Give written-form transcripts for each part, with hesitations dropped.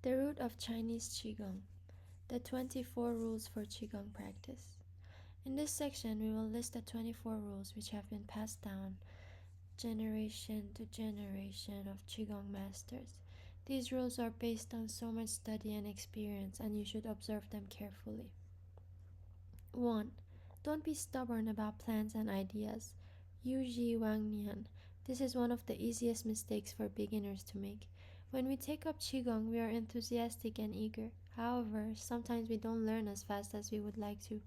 The root of Chinese Qigong, the 24 rules for Qigong practice. In this section, we will list the 24 rules which have been passed down generation to generation of Qigong masters. These rules are based on so much study and experience, and you should observe them carefully. 1. Don't be stubborn about plans and ideas. Yu Ji Wang Nian. This is one of the easiest mistakes for beginners to make. When we take up Qigong, we are enthusiastic and eager. However, sometimes we don't learn as fast as we would like to,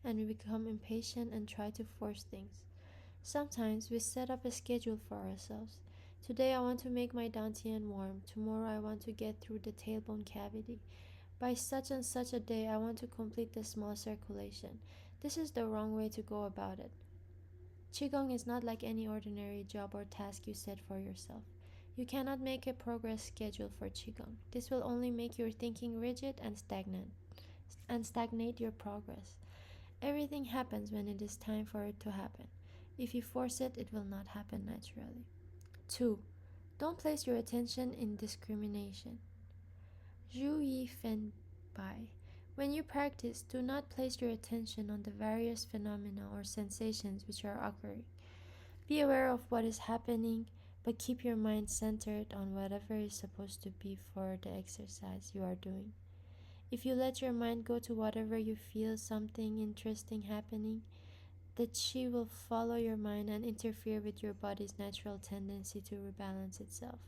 and we become impatient and try to force things. Sometimes we set up a schedule for ourselves. Today I want to make my dantian warm. Tomorrow I want to get through the tailbone cavity. By such and such a day I want to complete the small circulation. This is the wrong way to go about it. Qigong is not like any ordinary job or task you set for yourself. You cannot make a progress schedule for Qigong. This will only make your thinking rigid and stagnate your progress. Everything happens when it is time for it to happen. If you force it, it will not happen naturally. 2. Don't place your attention in discrimination. Zhu Yi Fen Bai. When you practice, do not place your attention on the various phenomena or sensations which are occurring. Be aware of what is happening, but keep your mind centered on whatever is supposed to be for the exercise you are doing. If you let your mind go to whatever you feel something interesting happening, the qi will follow your mind and interfere with your body's natural tendency to rebalance itself.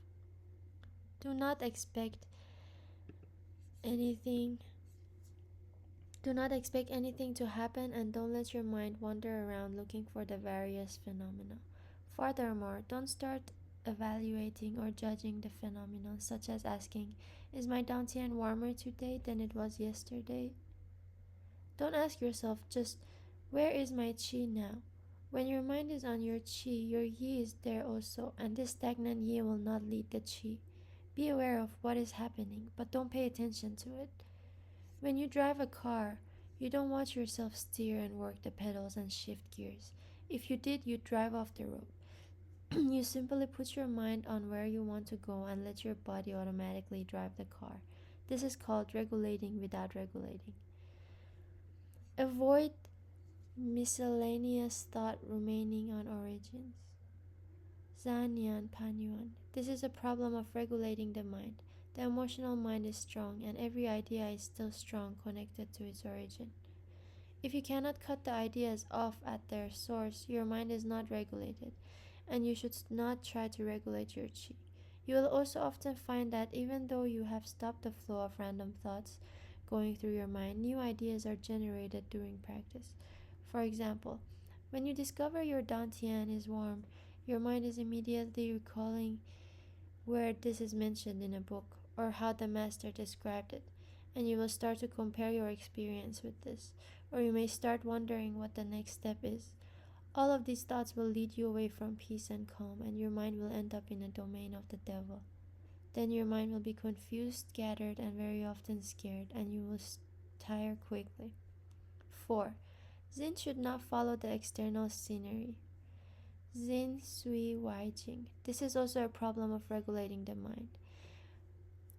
Do not expect anything to happen, and don't let your mind wander around looking for the various phenomena. Furthermore, don't start evaluating or judging the phenomena, such as asking, is my dantian warmer today than it was yesterday? Don't ask yourself just, where is my qi now? When your mind is on your qi, your yi is there also, and this stagnant yi will not lead the qi. Be aware of what is happening, but don't pay attention to it. When you drive a car, you don't watch yourself steer and work the pedals and shift gears. If you did, you'd drive off the road. You simply put your mind on where you want to go and let your body automatically drive the car. This is called regulating without regulating. Avoid miscellaneous thought remaining on origins. Zanyan Panyuan. This is a problem of regulating the mind. The emotional mind is strong, and every idea is still strong connected to its origin. If you cannot cut the ideas off at their source, your mind is not regulated, and you should not try to regulate your qi. You will also often find that even though you have stopped the flow of random thoughts going through your mind, new ideas are generated during practice. For example, when you discover your dantian is warm, your mind is immediately recalling where this is mentioned in a book or how the master described it, and you will start to compare your experience with this, or you may start wondering what the next step is. All of these thoughts will lead you away from peace and calm, and your mind will end up in a domain of the devil. Then your mind will be confused, scattered, and very often scared, and you will tire quickly. 4. Zen should not follow the external scenery. Zen Sui Wai Jing. This is also a problem of regulating the mind.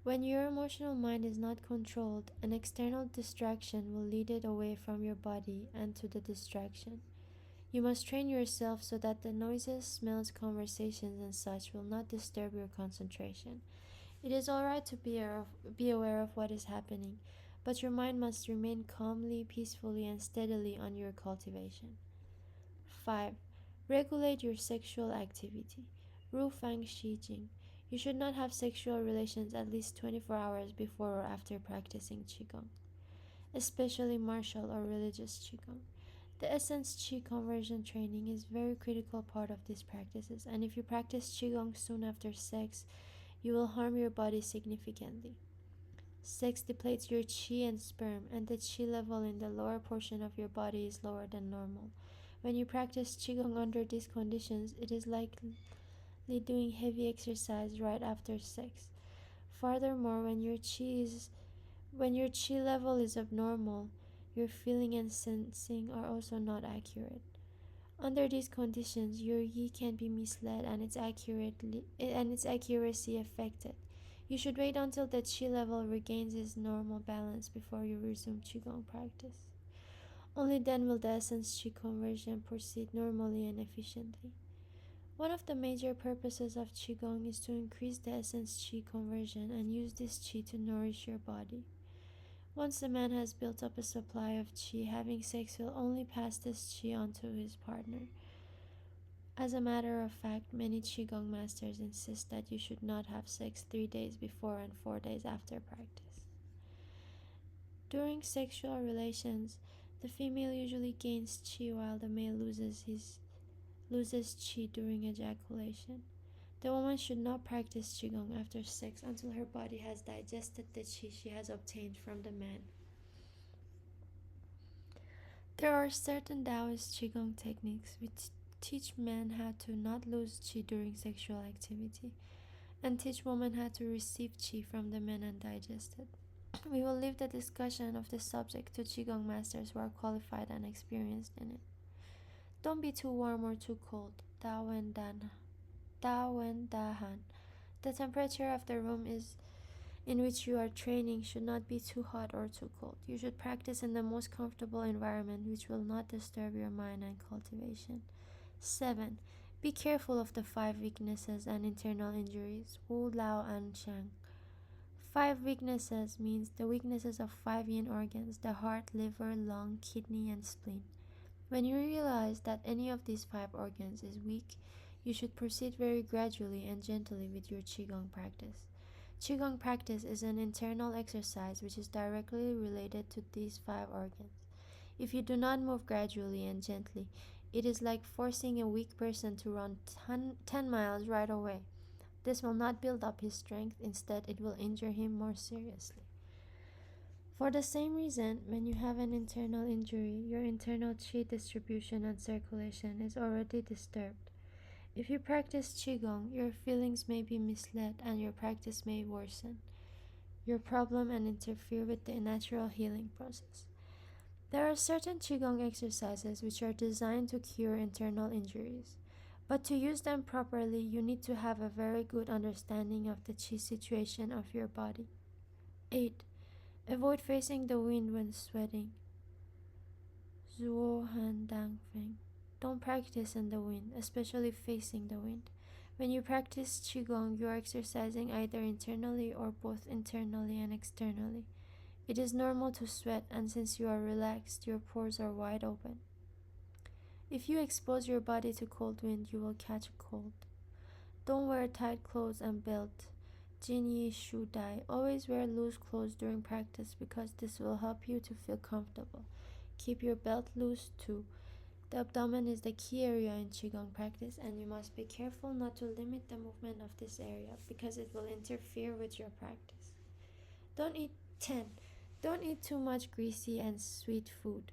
When your emotional mind is not controlled, an external distraction will lead it away from your body and to the distraction. You must train yourself so that the noises, smells, conversations, and such will not disturb your concentration. It is alright to be aware of what is happening, but your mind must remain calmly, peacefully, and steadily on your cultivation. 5. Regulate your sexual activity. Ru Fang Shi Jing. You should not have sexual relations at least 24 hours before or after practicing Qigong, especially martial or religious Qigong. The Essence Qi conversion training is a very critical part of these practices, and if you practice Qigong soon after sex, you will harm your body significantly. Sex depletes your qi and sperm, and the qi level in the lower portion of your body is lower than normal. When you practice Qigong under these conditions, it is likely doing heavy exercise right after sex. Furthermore, when your qi level is abnormal, your feeling and sensing are also not accurate. Under these conditions, your yi can be misled and its accuracy affected. You should wait until the Qi level regains its normal balance before you resume Qigong practice. Only then will the essence Qi conversion proceed normally and efficiently. One of the major purposes of Qigong is to increase the essence Qi conversion and use this Qi to nourish your body. Once a man has built up a supply of Qi, having sex will only pass this Qi on to his partner. As a matter of fact, many Qigong masters insist that you should not have sex 3 days before and 4 days after practice. During sexual relations, the female usually gains Qi while the male loses Qi during ejaculation. The woman should not practice Qigong after sex until her body has digested the Qi she has obtained from the man. There are certain Taoist Qigong techniques which teach men how to not lose Qi during sexual activity and teach women how to receive Qi from the men and digest it. We will leave the discussion of this subject to Qigong masters who are qualified and experienced in it. Don't be too warm or too cold. Da Wen Da Han. The temperature of the room in which you are training should not be too hot or too cold. You should practice in the most comfortable environment which will not disturb your mind and cultivation. 7. Be careful of the 5 weaknesses and internal injuries. Wu Lao and Shang. 5 weaknesses means the weaknesses of 5 yin organs: the heart, liver, lung, kidney, and spleen. When you realize that any of these 5 organs is weak, you should proceed very gradually and gently with your Qigong practice. Qigong practice is an internal exercise which is directly related to these 5 organs. If you do not move gradually and gently, it is like forcing a weak person to run 10 miles right away. This will not build up his strength, instead it will injure him more seriously. For the same reason, when you have an internal injury, your internal Qi distribution and circulation is already disturbed. If you practice Qigong, your feelings may be misled and your practice may worsen your problem and interfere with the natural healing process. There are certain Qigong exercises which are designed to cure internal injuries, but to use them properly, you need to have a very good understanding of the Qi situation of your body. 8. Avoid facing the wind when sweating. Zuo Han Dang Feng. Don't practice in the wind, especially facing the wind. When you practice Qigong, you are exercising either internally or both internally and externally. It is normal to sweat, and since you are relaxed, your pores are wide open. If you expose your body to cold wind, you will catch a cold. Don't wear tight clothes and belt. Jin Yi Shu Dai. Always wear loose clothes during practice because this will help you to feel comfortable. Keep your belt loose too. The abdomen is the key area in Qigong practice, and you must be careful not to limit the movement of this area because it will interfere with your practice. 10. Don't eat too much greasy and sweet food.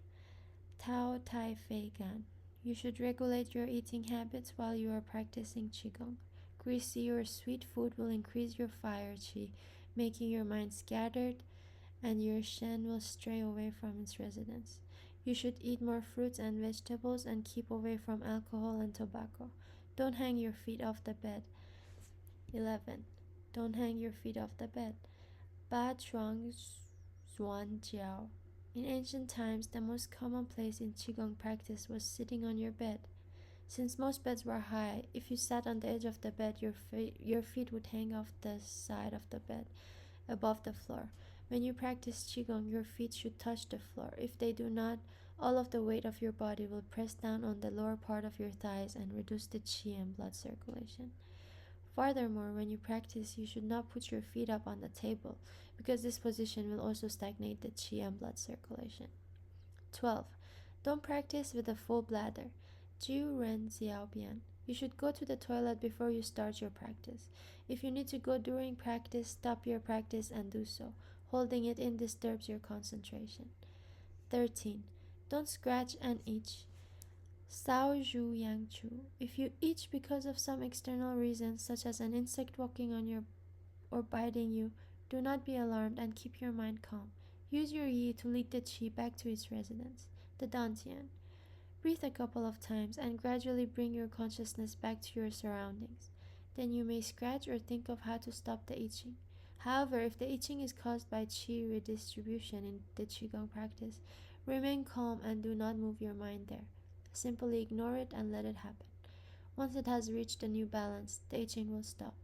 Tao Tai Fei Gan. You should regulate your eating habits while you are practicing Qigong. Greasy or sweet food will increase your fire Qi, making your mind scattered, and your Shen will stray away from its residence. You should eat more fruits and vegetables and keep away from alcohol and tobacco. Don't hang your feet off the bed. 11. Don't hang your feet off the bed. Ba Chuang Zuan Jiao. In ancient times, the most common place in Qigong practice was sitting on your bed. Since most beds were high, if you sat on the edge of the bed, your feet would hang off the side of the bed, above the floor. When you practice Qigong, your feet should touch the floor. If they do not, all of the weight of your body will press down on the lower part of your thighs and reduce the Qi and blood circulation. Furthermore, when you practice, you should not put your feet up on the table, because this position will also stagnate the Qi and blood circulation. 12. Don't practice with a full bladder. Jiu Ren Xiaobian. You should go to the toilet before you start your practice. If you need to go during practice, stop your practice and do so. Holding it in disturbs your concentration. 13. Don't scratch and itch. Sao Zhu Yang Chu. If you itch because of some external reason, such as an insect walking on your or biting you, do not be alarmed and keep your mind calm. Use your Yi to lead the Qi back to its residence, the Dantian. Breathe a couple of times and gradually bring your consciousness back to your surroundings. Then you may scratch or think of how to stop the itching. However, if the itching is caused by qi redistribution in the qigong practice, remain calm and do not move your mind there. Simply ignore it and let it happen. Once it has reached a new balance, the itching will stop.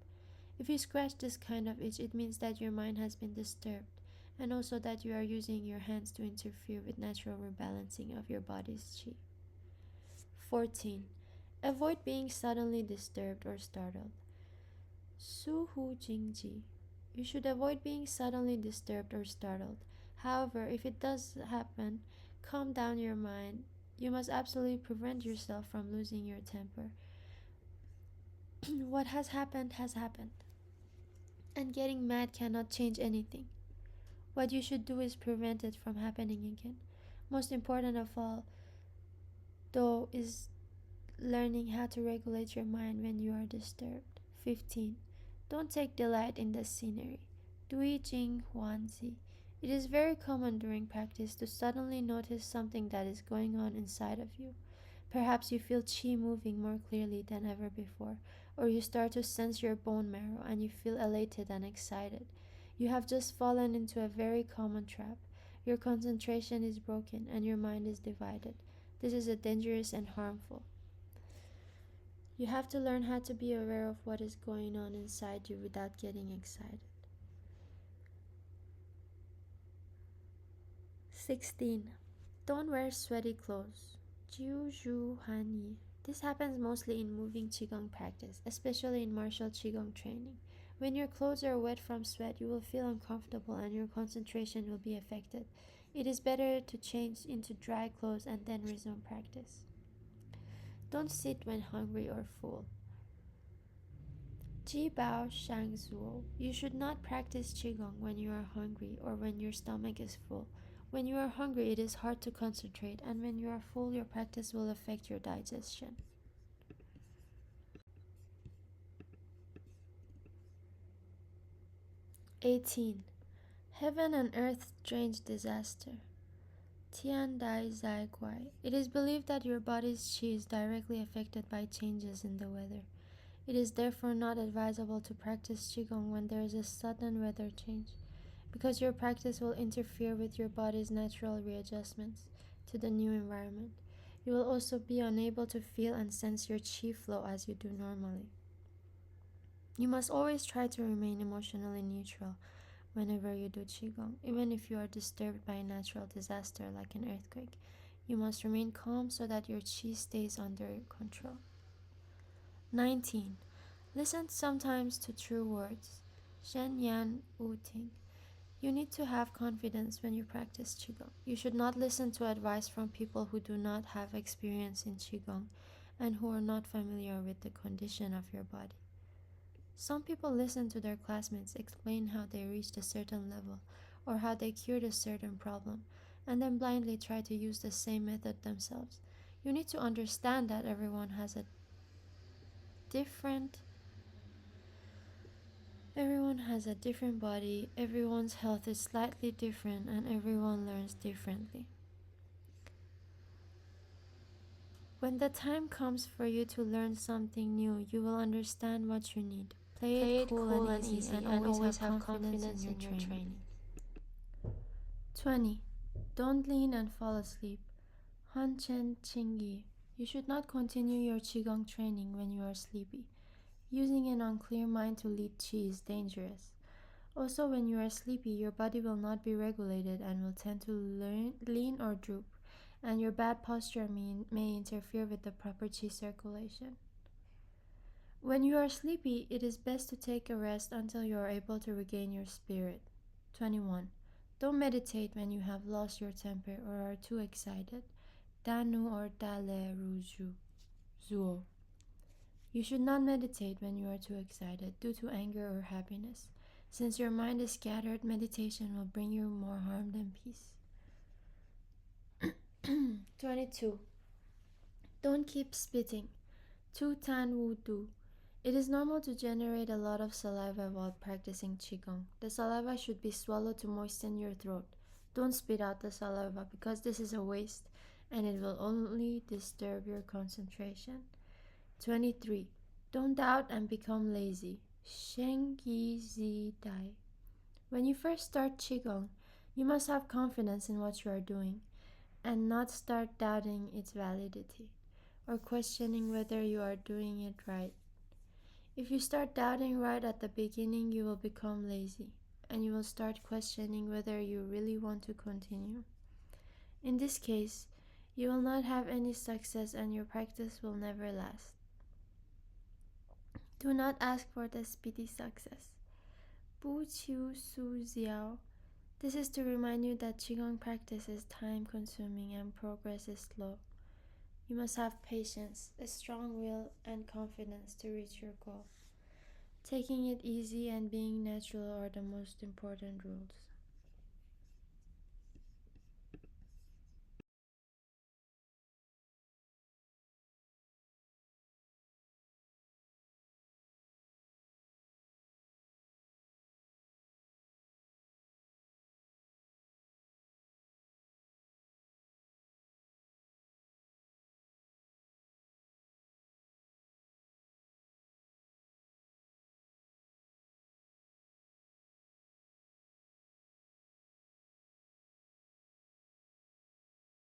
If you scratch this kind of itch, it means that your mind has been disturbed, and also that you are using your hands to interfere with natural rebalancing of your body's qi. 14. Avoid being suddenly disturbed or startled. Su Hu Jingji. You should avoid being suddenly disturbed or startled. However, if it does happen, calm down your mind. You must absolutely prevent yourself from losing your temper. What has happened, and getting mad cannot change anything. What you should do is prevent it from happening again. Most important of all, though, is learning how to regulate your mind when you are disturbed. 15. Don't take delight in the scenery. Dui Jing Huanzi. It is very common during practice to suddenly notice something that is going on inside of you. Perhaps you feel qi moving more clearly than ever before, or you start to sense your bone marrow and you feel elated and excited. You have just fallen into a very common trap. Your concentration is broken and your mind is divided. This is a dangerous and harmful. You have to learn how to be aware of what is going on inside you without getting excited. 16. Don't wear sweaty clothes. Jiu Zhu Han Yi. This happens mostly in moving Qigong practice, especially in martial Qigong training. When your clothes are wet from sweat, you will feel uncomfortable and your concentration will be affected. It is better to change into dry clothes and then resume practice. Don't sit when hungry or full. Ji Bao Shang Zuo. You should not practice Qigong when you are hungry or when your stomach is full. When you are hungry, it is hard to concentrate, and when you are full, your practice will affect your digestion. 18. Heaven and Earth Strange Disaster. Tian Dai Zai Guai. It is believed that your body's qi is directly affected by changes in the weather. It is therefore not advisable to practice Qigong when there is a sudden weather change, because your practice will interfere with your body's natural readjustments to the new environment. You will also be unable to feel and sense your qi flow as you do normally. You must always try to remain emotionally neutral whenever you do Qigong, even if you are disturbed by a natural disaster like an earthquake. You must remain calm so that your qi stays under control. 19. Listen sometimes to true words. Shen Yan Wu Ting. You need to have confidence when you practice Qigong. You should not listen to advice from people who do not have experience in Qigong and who are not familiar with the condition of your body. Some people listen to their classmates explain how they reached a certain level or how they cured a certain problem, and then blindly try to use the same method themselves. You need to understand that everyone has a different body, everyone's health is slightly different, and everyone learns differently. When the time comes for you to learn something new, you will understand what you need. Play it cool and easy, and always have confidence in your training. 20. Don't lean and fall asleep. Han Chen Qingyi. You should not continue your Qigong training when you are sleepy. Using an unclear mind to lead Qi is dangerous. Also, when you are sleepy, your body will not be regulated and will tend to lean or droop, and your bad posture may interfere with the proper qi circulation. When you are sleepy, it is best to take a rest until you are able to regain your spirit. 21. Don't meditate when you have lost your temper or are too excited. Danu or Dale Ruju Zuo. You should not meditate when you are too excited due to anger or happiness. Since your mind is scattered, meditation will bring you more harm than peace. 22. Don't keep spitting. Tu Tan Wu Du. It is normal to generate a lot of saliva while practicing Qigong. The saliva should be swallowed to moisten your throat. Don't spit out the saliva because this is a waste and it will only disturb your concentration. 23. Don't doubt and become lazy. Sheng Yi Zi Dai. When you first start Qigong, you must have confidence in what you are doing and not start doubting its validity or questioning whether you are doing it right. If you start doubting right at the beginning, you will become lazy and you will start questioning whether you really want to continue. In this case, you will not have any success and your practice will never last. Do not ask for the speedy success. Bu Qiu Su Xiao. This is to remind you that Qigong practice is time consuming and progress is slow. You must have patience, a strong will, and confidence to reach your goal. Taking it easy and being natural are the most important rules.